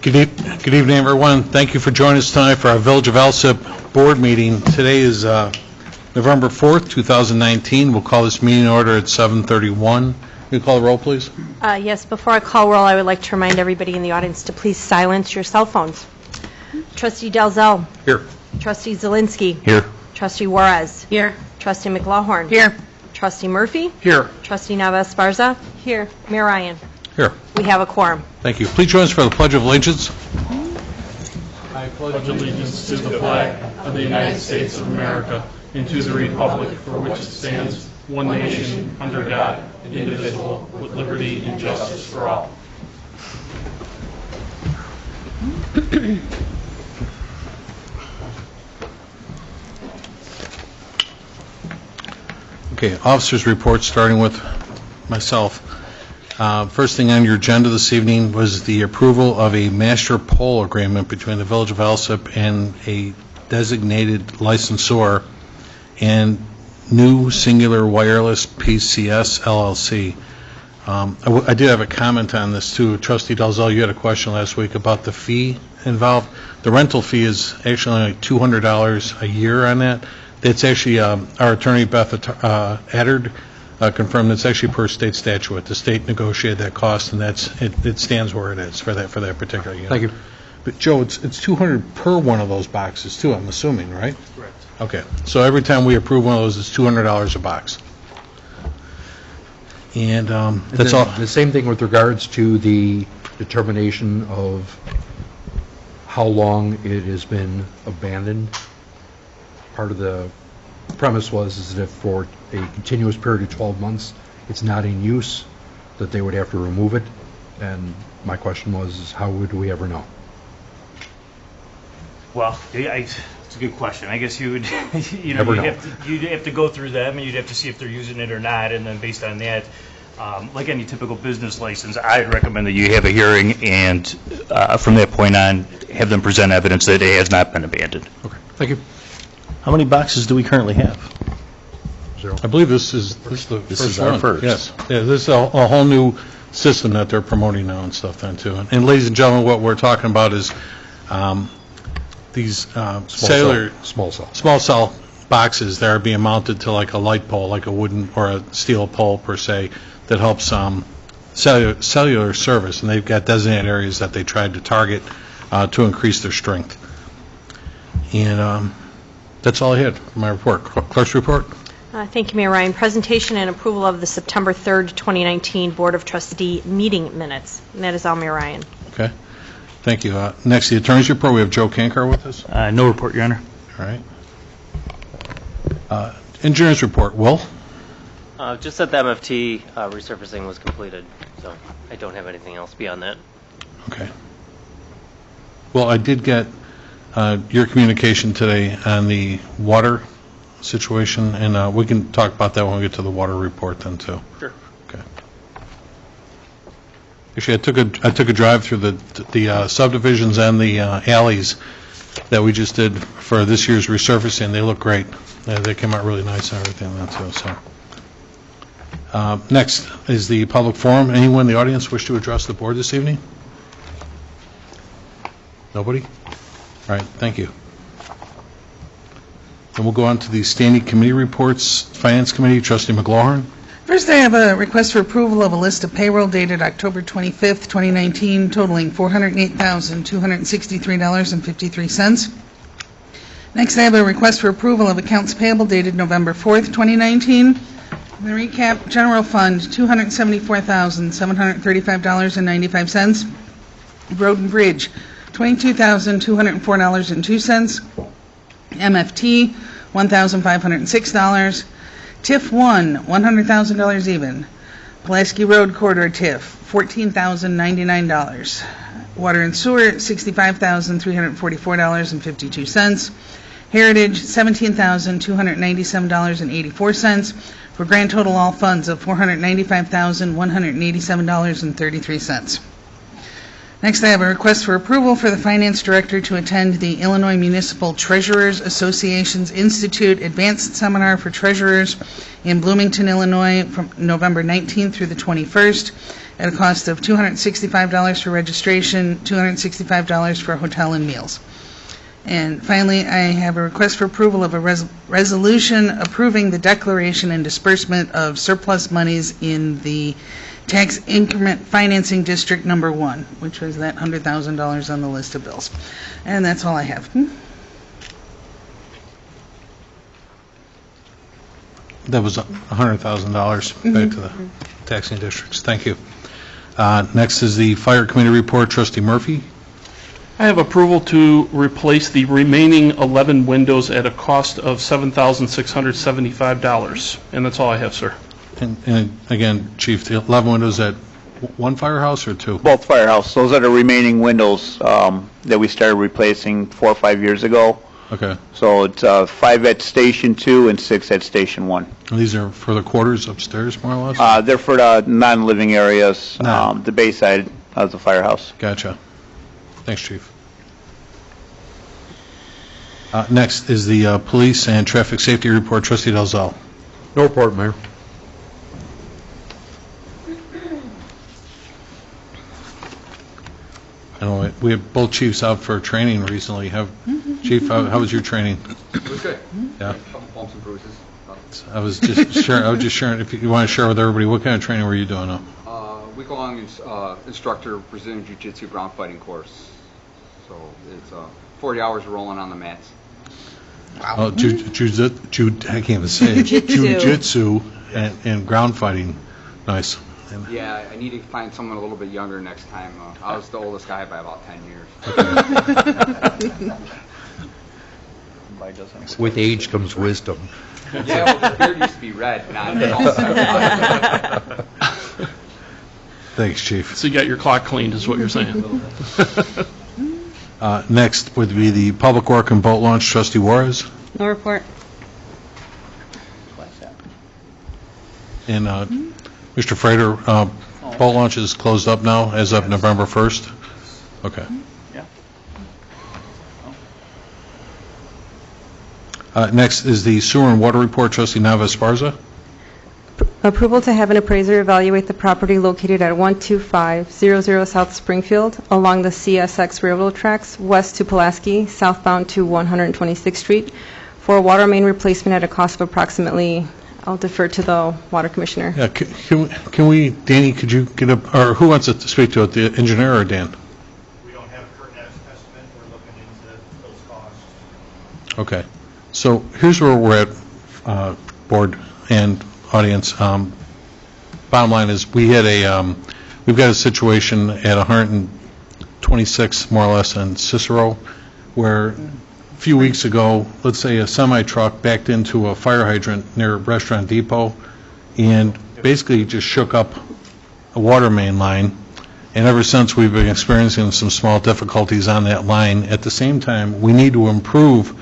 Good evening, everyone. Thank you for joining us tonight for our Village of Alsip board meeting. Today is November 4th, 2019. We'll call this meeting order at 7:31. Can you call the roll, please? Yes, before I call roll, I would like to remind everybody in the audience to please silence your cell phones. Trustee Dalzell. Here. Trustee Zielinski. Here. Trustee Juarez. Here. Trustee McLaughlin. Here. Trustee Murphy. Here. Trustee Nava Esparza. Here. Mayor Ryan. Here. We have a quorum. Thank you. Please join us for the Pledge of Allegiance. I pledge allegiance to the flag of the United States of America and to the republic for which it stands, one nation, under God, indivisible, with liberty and justice for all. Okay, officers' report, starting with myself. First thing on your agenda this evening was the approval of a master poll agreement between the Village of Alsip and a designated licensor and New Singular Wireless PCS LLC. I did have a comment on this too. Trustee Dalzell, you had a question last week about the fee involved. The rental fee is actually only $200 a year on that. It's actually, our attorney Beth Addard confirmed it's actually per state statute. The state negotiated that cost, and it stands where it is for that particular unit. Thank you. But Joe, it's $200 per one of those boxes too, I'm assuming, right? Correct. Okay, so every time we approve one of those, it's $200 a box. And that's all. The same thing with regards to the determination of how long it has been abandoned. Part of the premise is that if for a continuous period of 12 months it's not in use, that they would have to remove it. And my question was, how would we ever know? Well, it's a good question. I guess you would, you'd have to go through them, and you'd have to see if they're using it or not, and then based on that, like any typical business license, I'd recommend that you have a hearing, and from that point on, have them present evidence that it has not been abandoned. Okay, thank you. How many boxes do we currently have? 0. I believe this is the This first is our one. first. Yes. Yeah, this is a whole new system that they're promoting now and stuff then too. And ladies and gentlemen, what we're talking about is these small cell boxes that are being mounted to like a light pole, like a wooden or a steel pole per se, that helps cellular service. And they've got designated areas that they tried to target to increase their strength. And that's all I had for my report. Clerk's report. Thank you, Mayor Ryan. Presentation and approval of the September 3rd, 2019 Board of Trustee meeting minutes. And that is all, Mayor Ryan. Okay. Thank you. Next, the attorney's report. We have Joe Kankar with us. No report, Your Honor. All right. Engineer's report. Will? Just that the MFT resurfacing was completed, so I don't have anything else beyond that. Okay. Well, I did get your communication today on the water situation, and we can talk about that when we get to the water report then too. Sure. Okay. Actually, I took a drive through the subdivisions and the alleys that we just did for this year's resurfacing. They look great. They came out really nice and everything then too. So next is the public forum. Anyone in the audience wish to address the board this evening? Nobody? All right, thank you. And we'll go on to the standing committee reports. Finance Committee, Trustee McLaughlin. First, I have a request for approval of a list of payroll dated October 25th, 2019, totaling $408,263.53. Next, I have a request for approval of accounts payable dated November 4th, 2019. The recap: General Fund, $274,735.95. Road and Bridge, $22,204.02. MFT, $1,506. TIF 1, $100,000 even. Pulaski Road Corridor TIF, $14,099. Water and Sewer, $65,344.52. Heritage, $17,297.84, for a grand total all funds of $495,187.33. Next, I have a request for approval for the Finance Director to attend the Illinois Municipal Treasurers Association's Institute Advanced Seminar for Treasurers in Bloomington, Illinois from November 19th through the 21st. at a cost of $265 for registration, $265 for hotel and meals. And finally, I have a request for approval of a resolution approving the declaration and disbursement of surplus monies in the Tax Increment Financing District Number 1, which was that $100,000 on the list of bills. And that's all I have. That was $100,000 back to the taxing districts. Thank you. Next is the Fire Committee report. Trustee Murphy. I have approval to replace the remaining 11 windows at a cost of $7,675. And that's all I have, sir. And again, Chief, the 11 windows at one firehouse or two? Both firehouse. Those are the remaining windows that we started replacing 4 or 5 years ago. Okay. So it's 5 at Station 2 and 6 at Station 1. And these are for the quarters upstairs, more or less? They're for the non-living areas, the bay side of the firehouse. Gotcha. Thanks, Chief. Next is the Police and Traffic Safety Report. Trustee Dalzell. No report, Mayor. I know we have both chiefs out for training recently. Chief, how was your training? It was good. Yeah. A couple bumps and bruises. I was just sharing, if you want to share with everybody, what kind of training were you doing? Week-long instructor Brazilian Jiu-Jitsu ground fighting course. So it's 40 hours rolling on the mats. Wow. Oh, I can't even say it. Jiu-jitsu and ground fighting. Nice. Yeah, I need to find someone a little bit younger next time. I was the oldest guy by about 10 years. With age comes wisdom. Yeah, well, the beard used to be red, not all. Thanks, Chief. So you got your clock cleaned, is what you're saying. Next would be the Public Work and Boat Launch. Trustee Juarez. No report. And Mr. Frater, boat launch is closed up now as of November 1st? Okay. Next is the Sewer and Water Report. Trustee Nava-Esparza. Approval to have an appraiser evaluate the property located at 12500 South Springfield along the CSX Railroad tracks west to Pulaski, southbound to 126th Street for a water main replacement at a cost of approximately, I'll defer to the Water Commissioner. Yeah, can we, Danny, could you get up, or who wants to speak to it, the engineer or Dan? We don't have a current estimate. We're looking into those costs. Okay. So here's where we're at, board and audience. Bottom line is we've got a situation at 126 more or less on Cicero where a few weeks ago, let's say a semi-truck backed into a fire hydrant near Restaurant Depot and basically just shook up a water main line. And ever since, we've been experiencing some small difficulties on that line. At the same time, we need to improve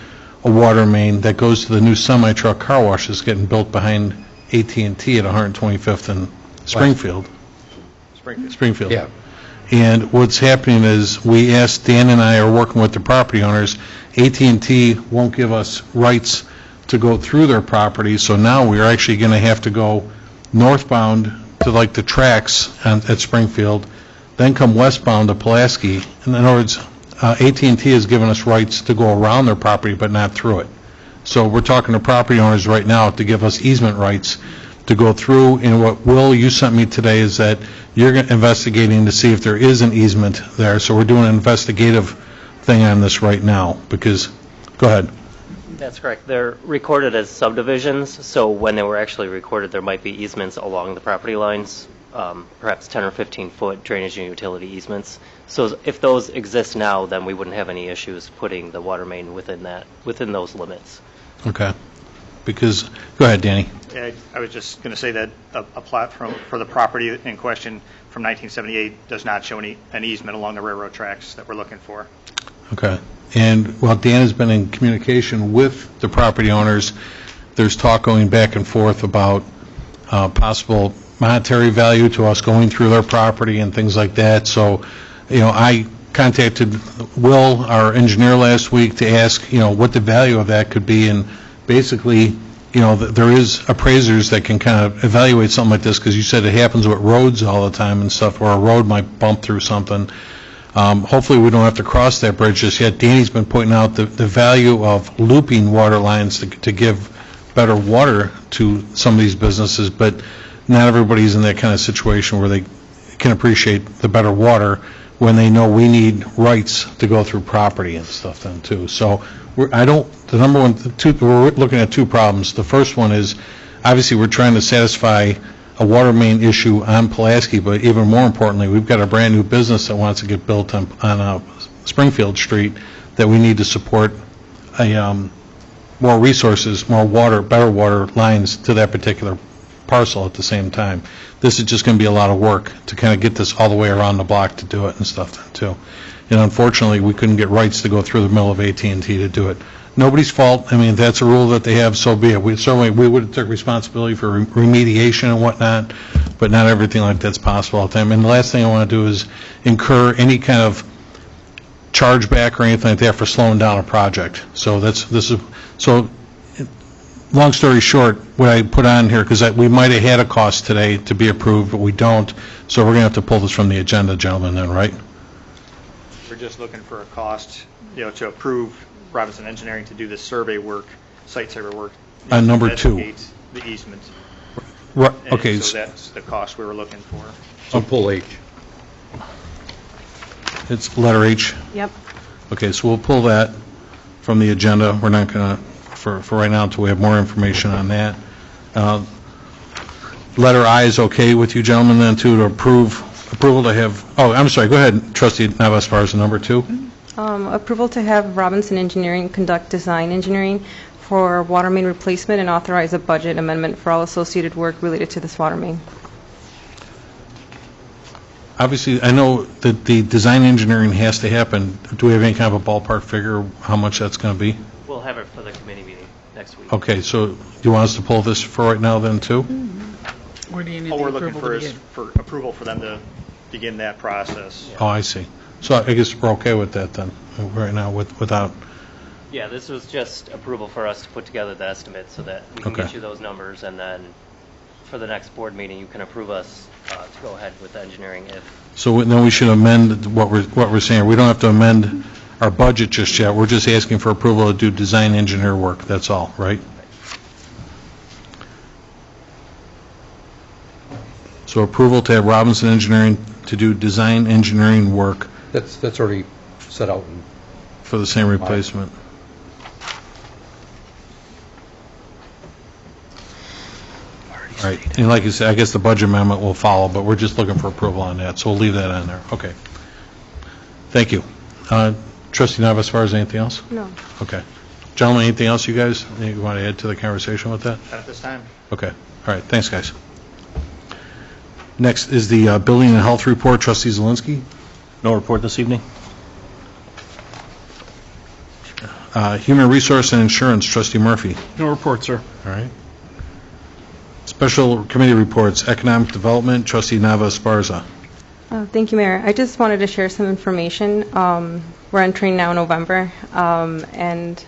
a water main that goes to the new semi-truck car wash that's getting built behind AT&T at 125th and Springfield. Springfield. Yeah. And what's happening is we asked, Dan and I are working with the property owners. AT&T won't give us rights to go through their property, so now we're actually going to have to go northbound to like the tracks at Springfield, then come westbound to Pulaski. In other words, AT&T has given us rights to go around their property but not through it. So we're talking to property owners right now to give us easement rights to go through. And what Will, you sent me today is that you're investigating to see if there is an easement there. So we're doing an investigative thing on this right now because, go ahead. That's correct. They're recorded as subdivisions, so when they were actually recorded, there might be easements along the property lines, perhaps 10 or 15-foot drainage and utility easements. So if those exist now, then we wouldn't have any issues putting the water main within those limits. Okay. Because, go ahead, Danny. I was just going to say that a plat for the property in question from 1978 does not show an easement along the railroad tracks that we're looking for. Okay. And while Dan has been in communication with the property owners, there's talk going back and forth about possible monetary value to us going through their property and things like that. So, I contacted Will, our engineer, last week to ask, what the value of that could be. And basically, there is appraisers that can kind of evaluate something like this, because you said it happens with roads all the time and stuff, or a road might bump through something. Hopefully, we don't have to cross that bridge just yet. Danny's been pointing out the value of looping water lines to give better water to some of these businesses, but not everybody's in that kind of situation where they can appreciate the better water when they know we need rights to go through property and stuff then too. So we're looking at two problems. The first one is, obviously, we're trying to satisfy a water main issue on Pulaski, but even more importantly, we've got a brand new business that wants to get built on Springfield Street that we need to support more resources, more water, better water lines to that particular parcel at the same time. This is just going to be a lot of work to kind of get this all the way around the block to do it and stuff then too. And unfortunately, we couldn't get rights to go through the middle of AT&T to do it. Nobody's fault. I mean, if that's a rule that they have, so be it. We would have took responsibility for remediation and whatnot, but not everything like that's possible all the time. And the last thing I want to do is incur any kind of chargeback or anything like that for slowing down a project. So long story short, what I put on here, because we might have had a cost today to be approved, but we don't, so we're going to have to pull this from the agenda, gentlemen, then, right? We're just looking for a cost, to approve Robinson Engineering to do the survey work, site survey work. On number 2. The easement. Right, okay. So that's the cost we were looking for. So pull H. It's letter H? Yep. Okay, so we'll pull that from the agenda. We're not going to, for right now, until we have more information on that. Letter I is okay with you gentlemen then, too, to approval to have, I'm sorry, go ahead, Trustee Nava, as far as the number 2. Approval to have Robinson Engineering conduct design engineering for water main replacement and authorize a budget amendment for all associated work related to this water main. Obviously, I know that the design engineering has to happen. Do we have any kind of a ballpark figure how much that's going to be? We'll have it for the committee meeting next week. Okay, so do you want us to pull this for right now then, too? Where do you need All the we're looking approval for to is begin? for approval for them to begin that process. Oh, I see. So I guess we're okay with that then, right now, without, Yeah, this was just approval for us to put together the estimate so that we can Okay. get you those numbers, and then for the next board meeting, you can approve us to go ahead with engineering if, so then we should amend what we're saying. We don't have to amend our budget just yet. We're just asking for approval to do design engineer work, that's all, right? So approval to have Robinson Engineering to do design engineering work That's already set out. for the same replacement. All right, and like you said, I guess the budget amendment will follow, but we're just looking for approval on that, so we'll leave that on there. Okay. Thank you. Trustee Nava, as far as anything else? No. Okay. Gentlemen, anything else you guys want to add to the conversation with that? Not at this time. Okay. All right, thanks, guys. Next is the Building and Health Report. Trustee Zelinski. No report this evening? Human Resource and Insurance, Trustee Murphy. No report, sir. All right. Special Committee Reports, Economic Development, Trustee Nava Esparza. Thank you, Mayor. I just wanted to share some information. We're entering now November, and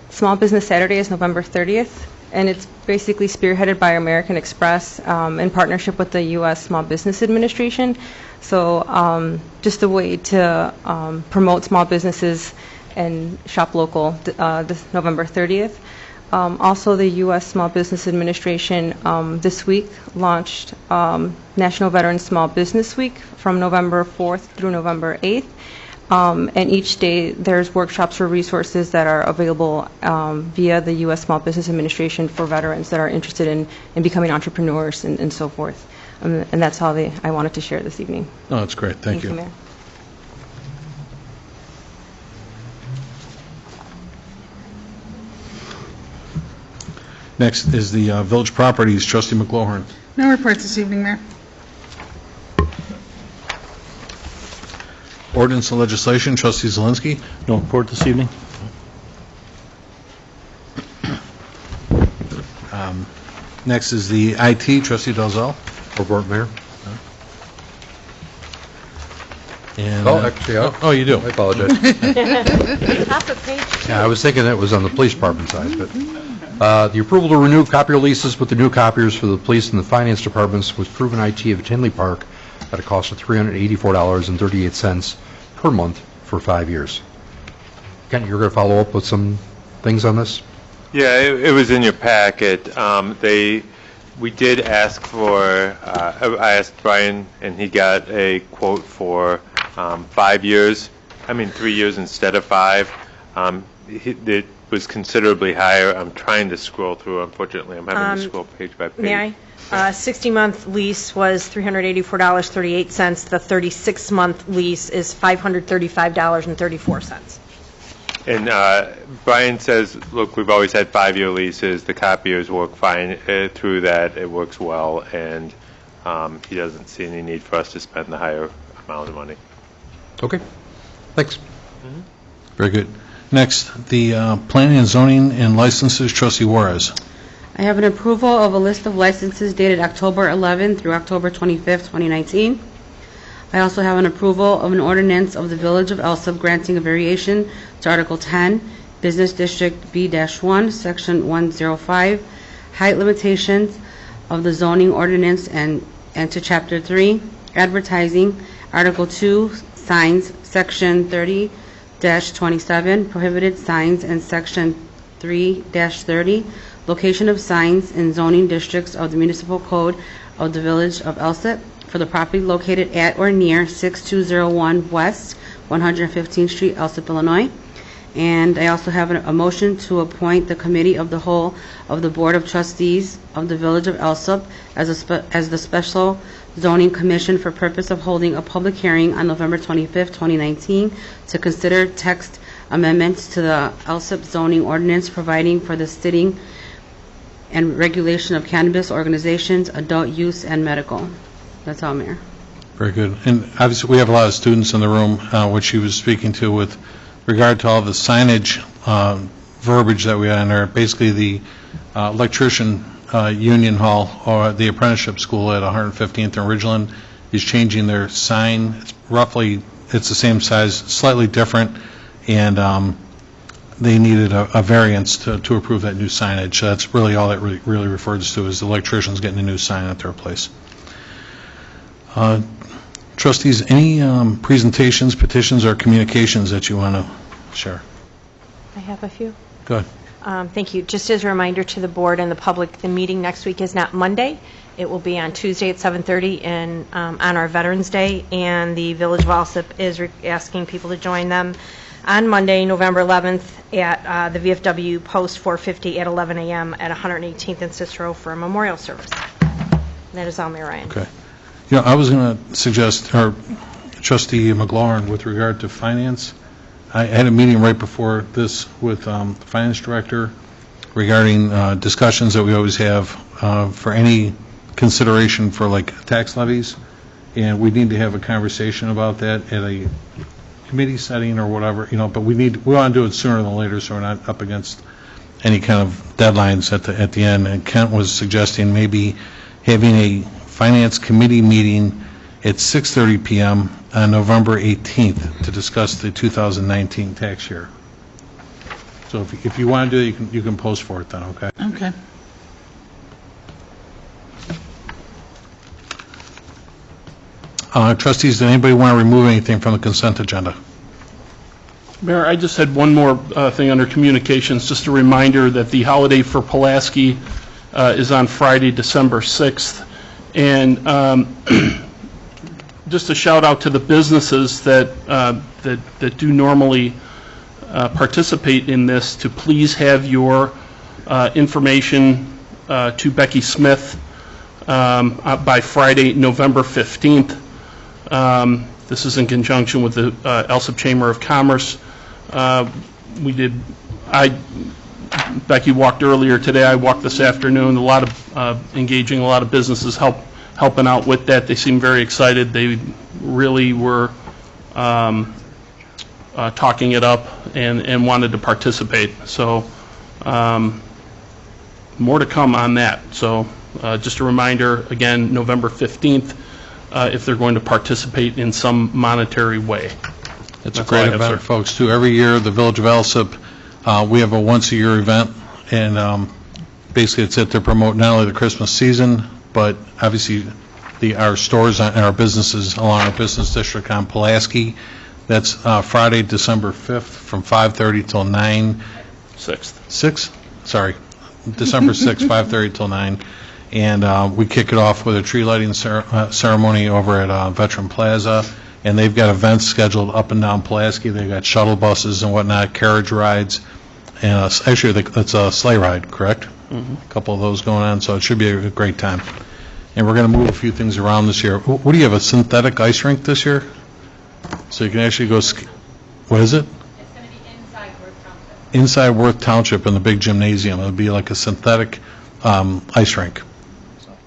Small Business Saturday is November 30th, and it's basically spearheaded by American Express in partnership with the U.S. Small Business Administration. So just a way to promote small businesses and shop local this November 30th. Also, the U.S. Small Business Administration this week launched National Veterans Small Business Week from November 4th through November 8th. And each day there's workshops or resources that are available via the U.S. Small Business Administration for veterans that are interested in becoming entrepreneurs and so forth. And that's all I wanted to share this evening. Oh, that's great. Thank you. Mayor. Next is the Village Properties, Trustee McGlohorn. No reports this evening, Mayor. Ordinance and Legislation, Trustee Zelinski. No report this evening? Next is the IT, Trustee Dalzell. Report, Mayor. And, Actually, oh, you do? I apologize. Top of page 2. Yeah, I was thinking that was on the police department side, but The approval to renew copier leases with the new copiers for the police and the finance departments with Proven IT of Tinley Park at a cost of $384.38 per month for 5 years. Kent, you're going to follow up with some things on this? Yeah, it was in your packet. We did ask for, I asked Brian, and he got a quote for 5 years. 3 years instead of 5. It was considerably higher. I'm trying to scroll through. Unfortunately, I'm having to scroll page by page. May I? 60-month lease was $384.38. The 36-month lease is $535.34. And Brian says, look, we've always had 5-year leases. The copiers work fine through that. It works well, and he doesn't see any need for us to spend the higher amount of money. Okay. Thanks. Very good. Next, the planning and zoning and licenses, Trustee Juarez. I have an approval of a list of licenses dated October 11 through October 25th, 2019. I also have an approval of an ordinance of the Village of Alsip granting a variation to Article 10, Business District B-1, Section 105, height limitations of the zoning ordinance and to Chapter 3, advertising, Article 2, signs, Section 30-27, prohibited signs, and Section 3-30, location of signs in zoning districts of the Municipal Code of the Village of Alsip for the property located at or near 6201 West 115th Street, Alsip, Illinois. And I also have a motion to appoint the Committee of the Whole of the Board of Trustees of the Village of Alsip as the Special Zoning Commission for purpose of holding a public hearing on November 25th, 2019 to consider text amendments to the Alsip zoning ordinance providing for the sitting and regulation of cannabis organizations, adult use, and medical. That's all, Mayor. Very good. And obviously, we have a lot of students in the room, which he was speaking to with regard to all the signage verbiage that we have in there. Basically, the electrician union hall or the apprenticeship school at 115th and Ridgeland is changing their sign. It's the same size, slightly different, and they needed a variance to approve that new signage. So that's really all that really refers to, is the electricians getting a new sign at their place. Trustees, any presentations, petitions, or communications that you want to share? I have a few. Go ahead. Thank you. Just as a reminder to the board and the public, the meeting next week is not Monday. It will be on Tuesday at 7:30 and on our Veterans Day, and the Village of Alsip is asking people to join them on Monday, November 11th at the VFW Post 450 at 11 a.m. at 118th and Cicero for a memorial service. And that is all, Mayor Ryan. Okay. I was going to suggest, or Trustee McLaurin, with regard to finance, I had a meeting right before this with the finance director regarding discussions that we always have for any consideration for like tax levies, and we need to have a conversation about that at a committee setting or whatever, but we want to do it sooner than later so we're not up against any kind of deadlines at the end. And Kent was suggesting maybe having a finance committee meeting at 6:30 p.m. on November 18th to discuss the 2019 tax year. So if you want to do it, you can post for it then, okay? Okay. Trustees, does anybody want to remove anything from the consent agenda? Mayor, I just had one more thing under communications, just a reminder that the holiday for Pulaski is on Friday, December 6th. And just a shout out to the businesses that do normally participate in this to please have your information to Becky Smith by Friday, November 15th. This is in conjunction with the Alsip Chamber of Commerce. Becky walked earlier today, I walked this afternoon, a lot of engaging a lot of businesses helping out with that. They seem very excited. They really were talking it up and wanted to participate. So more to come on that. So just a reminder, again, November 15th, if they're going to participate in some monetary way. It's a great event, folks, too. Every year, the Village of Alsip, we have a once-a-year event, and basically it's to promote not only the Christmas season, but obviously our stores and our businesses along our business district on Pulaski. That's Friday, December 5th, from 5:30 till 9. 6th? Sorry. December 6th, 5:30 till 9. And we kick it off with a tree lighting ceremony over at Veteran Plaza. And they've got events scheduled up and down Pulaski. They've got shuttle buses and whatnot, carriage rides. And actually, it's a sleigh ride, correct? A couple of those going on, so it should be a great time. And we're going to move a few things around this year. What do you have, a synthetic ice rink this year? So you can actually go what is it? It's going to be inside Worth Township. Inside Worth Township in the big gymnasium. It'll be like a synthetic ice rink.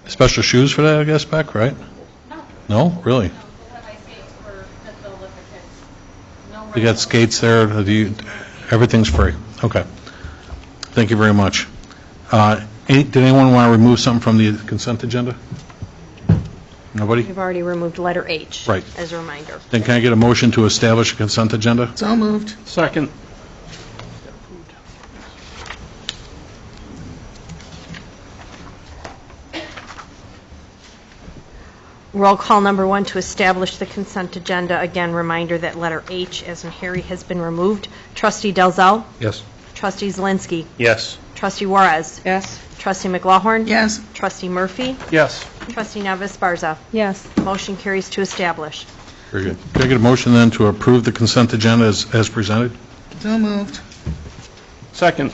Special shoes for that, I guess, Beck, right? No. No? Really? No, we'll have ice skates for Smithville with the kids. No You got skates there? Everything's free. Okay. Thank you very much. Did anyone want to remove something from the consent agenda? Nobody? We've already removed letter H. Right. As a reminder. Then can I get a motion to establish a consent agenda? So moved. Second. Roll call number 1 to establish the consent agenda. Again, reminder that letter H, as in Harry, has been removed. Trustee Delzell? Yes. Trustee Zelinski? Yes. Trustee Juarez? Yes. Trustee McLaughlin? Yes. Trustee Murphy? Yes. Trustee Navis Barza? Yes. Motion carries to establish. Very good. Can I get a motion then to approve the consent agenda as presented? So moved. Second.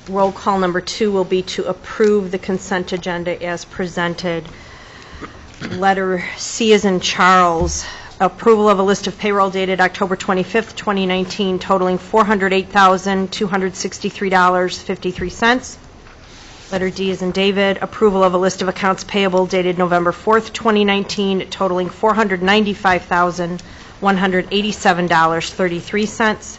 Roll call number 2 will be to approve the consent agenda as presented. Letter C as in Charles, approval of a list of payroll dated October 25th, 2019, totaling $408,263.53. Letter D as in David, approval of a list of accounts payable dated November 4th, 2019, totaling $495,187.33.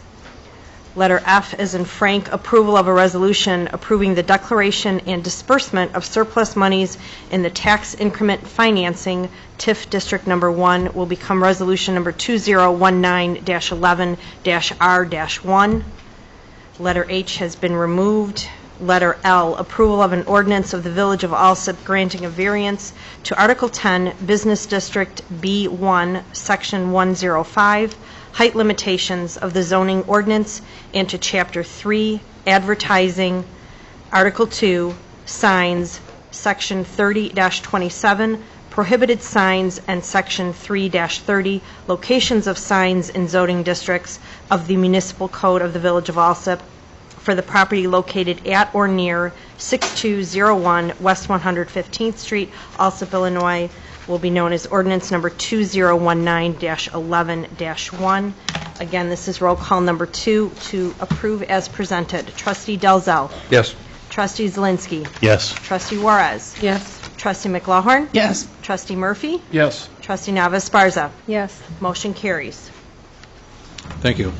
Letter F as in Frank, approval of a resolution approving the declaration and disbursement of surplus monies in the tax increment financing. TIF District Number 1 will become Resolution Number 2019-11-R-1. Letter H has been removed. Letter L, approval of an ordinance of the Village of Alsip granting a variance to Article 10, Business District B1, Section 105, height limitations of the zoning ordinance, and to Chapter 3, advertising, Article 2, signs, Section 30-27, prohibited signs, and Section 3-30, locations of signs in zoning districts of the Municipal Code of the Village of Alsip for the property located at or near 6201 West 115th Street, Alsip, Illinois, will be known as ordinance number 2019-11-1. Again, this is roll call number 2 to approve as presented. Trustee Delzell. Yes. Trustee Zelinski. Yes. Trustee Juarez. Yes. Trustee McLaughlin. Yes. Trustee Murphy. Yes. Trustee Navis Barza. Yes. Motion carries. Thank you.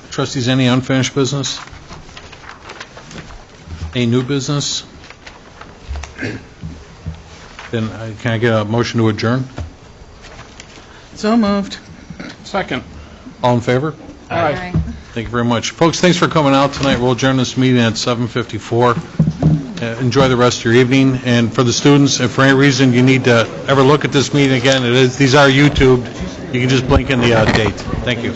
Trustees, any unfinished business? Any new business? Then can I get a motion to adjourn? So moved. Second. All in favor? Aye. Thank you very much. Folks, thanks for coming out tonight. We'll adjourn this meeting at 7:54. Enjoy the rest of your evening. And for the students, if for any reason you need to ever look at this meeting again, these are YouTubed. You can just blink in the date. Thank you.